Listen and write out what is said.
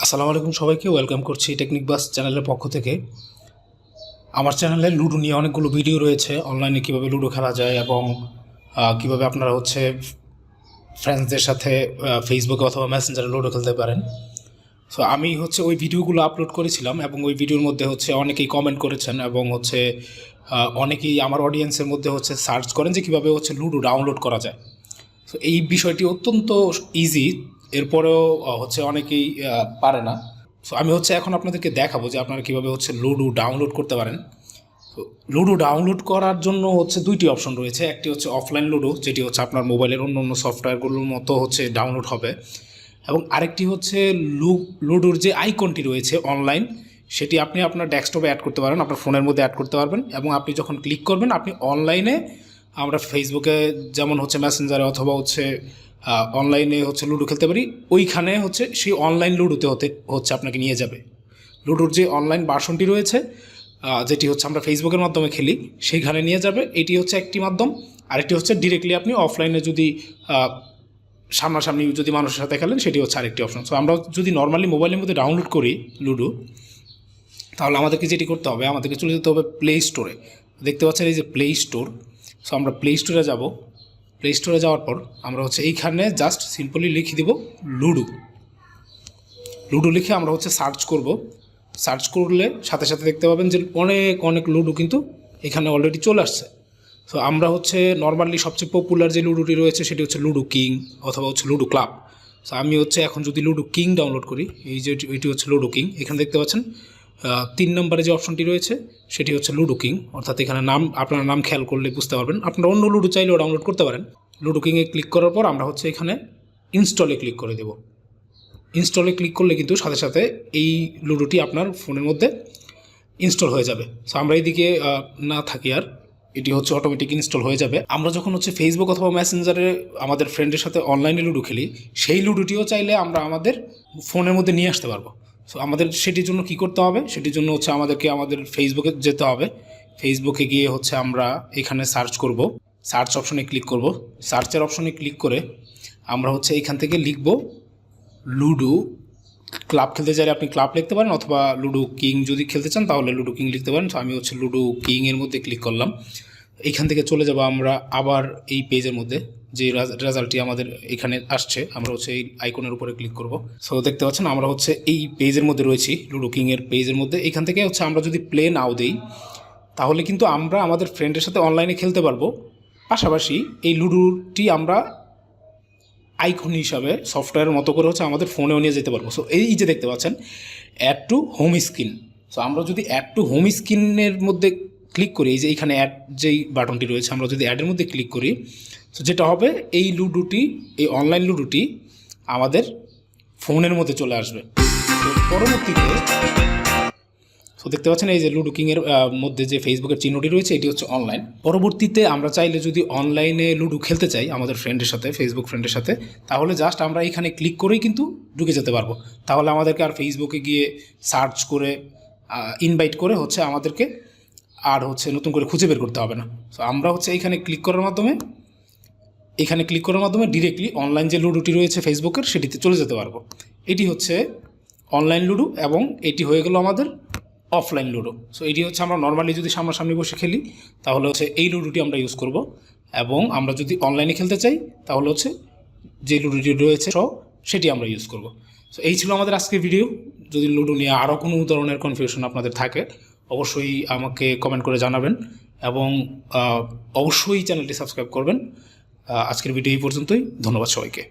আসসালামু আলাইকুম সবাইকে ওয়েলকাম করছি টেকনিক বাস চ্যানেলের পক্ষ থেকে। আমার চ্যানেলে লুডো নিয়ে অনেকগুলো ভিডিও রয়েছে, অনলাইনে কীভাবে লুডো খেলা যায় এবং কীভাবে আপনারা ফ্রেন্ডসদের সাথে ফেসবুকে অথবা মেসেঞ্জারে লুডো খেলতে পারেন। সো আমি ওই ভিডিওগুলো আপলোড করেছিলাম এবং ওই ভিডিওর মধ্যে অনেকেই কমেন্ট করেছেন এবং অনেকেই আমার অডিয়েন্সের মধ্যে সার্চ করেন যে কীভাবে লুডো ডাউনলোড করা যায়। সো এই বিষয়টি অত্যন্ত ইজি, এরপরেও অনেকেই পারে না। সো আমি এখন আপনাদেরকে দেখাবো যে আপনারা কীভাবে লুডো ডাউনলোড করতে পারেন। তো লুডো ডাউনলোড করার জন্য দুইটি অপশন রয়েছে। একটি অফলাইন লুডো, যেটি আপনার মোবাইলের অন্য অন্য সফটওয়্যারগুলোর মতো ডাউনলোড হবে, এবং আরেকটি লুডোর যে আইকনটি রয়েছে অনলাইন, সেটি আপনি আপনার ডেস্কটপে অ্যাড করতে পারেন, আপনার ফোনের মধ্যে অ্যাড করতে পারবেন, এবং আপনি যখন ক্লিক করবেন আপনি অনলাইনে, আমরা ফেসবুকে যেমন মেসেঞ্জারে অথবা অনলাইনে লুডো খেলতে পারি, ওইখানে সেই অনলাইন লুডোতে আপনাকে নিয়ে যাবে। লুডোর যে অনলাইন ভার্সনটি রয়েছে, যেটি আমরা ফেসবুকের মাধ্যমে খেলি, সেইখানে নিয়ে যাবে। এটি একটি মাধ্যম। আরেকটি ডিরেক্টলি আপনি অফলাইনে যদি সামনাসামনি যদি মানুষের সাথে খেলেন, সেটি আরেকটি অপশন। সো আমরা যদি নর্মালি মোবাইলের মধ্যে ডাউনলোড করি লুডো, তাহলে আমাদেরকে যেটি করতে হবে, আমাদেরকে চলে যেতে হবে প্লে স্টোরে। দেখতে পাচ্ছেন এই যে প্লে স্টোর। সো আমরা প্লে স্টোরে যাব। প্লে স্টোরে যাওয়ার পর আমরা এইখানে জাস্ট সিম্পলি লিখে দেব লুডো। লুডো লিখে আমরা সার্চ করব। সার্চ করলে সাথে সাথে দেখতে পাবেন যে অনেক অনেক লুডো কিন্তু এখানে অলরেডি চলে আসছে। সো আমরা নর্মালি সবচেয়ে পপুলার যে লুডোটি রয়েছে সেটি লুডো কিং অথবা লুডো ক্লাব। সো আমি এখন যদি লুডো কিং ডাউনলোড করি, এই যে এটি লুডো কিং, এখানে দেখতে পাচ্ছেন 3 নম্বরে যে অপশনটি রয়েছে সেটি লুডো কিং, অর্থাৎ এখানে আপনার নাম খেয়াল করলে বুঝতে পারবেন। আপনারা অন্য লুডো চাইলেও ডাউনলোড করতে পারেন। লুডো কিংয়ে ক্লিক করার পর আমরা এখানে ইনস্টলে ক্লিক করে দেব। ইনস্টলে ক্লিক করলে কিন্তু সাথে সাথে এই লুডোটি আপনার ফোনের মধ্যে ইনস্টল হয়ে যাবে। সো আমরা এইদিকে না থাকি আর, এটি অটোমেটিক ইনস্টল হয়ে যাবে। আমরা যখন ফেসবুক অথবা মেসেঞ্জারে আমাদের ফ্রেন্ডের সাথে অনলাইনে লুডো খেলি, সেই লুডোটিও চাইলে আমরা আমাদের ফোনের মধ্যে নিয়ে আসতে পারবো। সো আমাদের সেটির জন্য কি করতে হবে, সেটির জন্য আমাদেরকে আমাদের ফেসবুকে যেতে হবে। ফেসবুকে গিয়ে আমরা এখানে সার্চ করব, সার্চ অপশনে ক্লিক করব। সার্চের অপশনে ক্লিক করে আমরা এইখান থেকে লিখব লুডো ক্লাব। খেলতে চাইলে আপনি ক্লাব লিখতে পারেন, অথবা লুডো কিং যদি খেলতে চান তাহলে লুডো কিং লিখতে পারেন। তো আমি লুডো কিংয়ের মধ্যে ক্লিক করলাম। এইখান থেকে চলে যাব আমরা আবার এই পেজের মধ্যে, যে রেজাল্টটি আমাদের এখানে আসছে। আমরা এই আইকনের উপরে ক্লিক করব। সো দেখতে পাচ্ছেন আমরা এই পেজের মধ্যে রয়েছি, লুডো কিংয়ের পেজের মধ্যে। এখান থেকে আমরা যদি প্লে নাও দেই, তাহলে কিন্তু আমরা আমাদের ফ্রেন্ডের সাথে অনলাইনে খেলতে পারবো। পাশাপাশি এই লুডোটি আমরা আইকন হিসাবে সফটওয়্যারের মতো করে আমাদের ফোনেও নিয়ে যেতে পারবো। সো এই যে দেখতে পাচ্ছেন add to home screen. So আমরা যদি অ্যাড টু হোম স্ক্রিনের মধ্যে ক্লিক করি, এই যে এইখানে অ্যাড যেই বাটনটি রয়েছে, আমরা যদি অ্যাডের মধ্যে ক্লিক করি, তো যেটা হবে, এই লুডোটি, এই অনলাইন লুডোটি আমাদের ফোনের মধ্যে চলে আসবে। তো পরবর্তীতে দেখতে পাচ্ছেন এই যে লুডো কিংয়ের মধ্যে যে ফেসবুকের চিহ্নটি রয়েছে, এটি অনলাইন। পরবর্তীতে আমরা চাইলে যদি অনলাইনে লুডো খেলতে চাই আমাদের ফ্রেন্ডের সাথে, ফেসবুক ফ্রেন্ডের সাথে, তাহলে জাস্ট আমরা এখানে ক্লিক করেই কিন্তু ঢুকে যেতে পারবো। তাহলে আমাদেরকে আর ফেসবুকে গিয়ে সার্চ করে ইনভাইট করে আমাদেরকে আর নতুন করে খুঁজে বের করতে হবে না। সো আমরা এইখানে ক্লিক করার মাধ্যমে, ডিরেক্টলি অনলাইন যে লুডোটি রয়েছে ফেসবুকের, সেটিতে চলে যেতে পারবো। এটি অনলাইন লুডো, এবং এটি হয়ে গেল আমাদের অফলাইন লুডো। সো এটি আমরা নর্মালি যদি সামনাসামনি বসে খেলি, তাহলে এই লুডোটি আমরা ইউজ করব, এবং আমরা যদি অনলাইনে খেলতে চাই তাহলে যে লুডোটি রয়েছে সেটি আমরা ইউজ করব। সো এই ছিল আমাদের আজকের ভিডিও। যদি লুডো নিয়ে আরও কোনো ধরনের কনফিউশন আপনাদের থাকে, অবশ্যই আমাকে কমেন্ট করে জানাবেন, এবং অবশ্যই চ্যানেলটি সাবস্ক্রাইব করবেন। আজকের ভিডিও এই পর্যন্তই। ধন্যবাদ সবাইকে।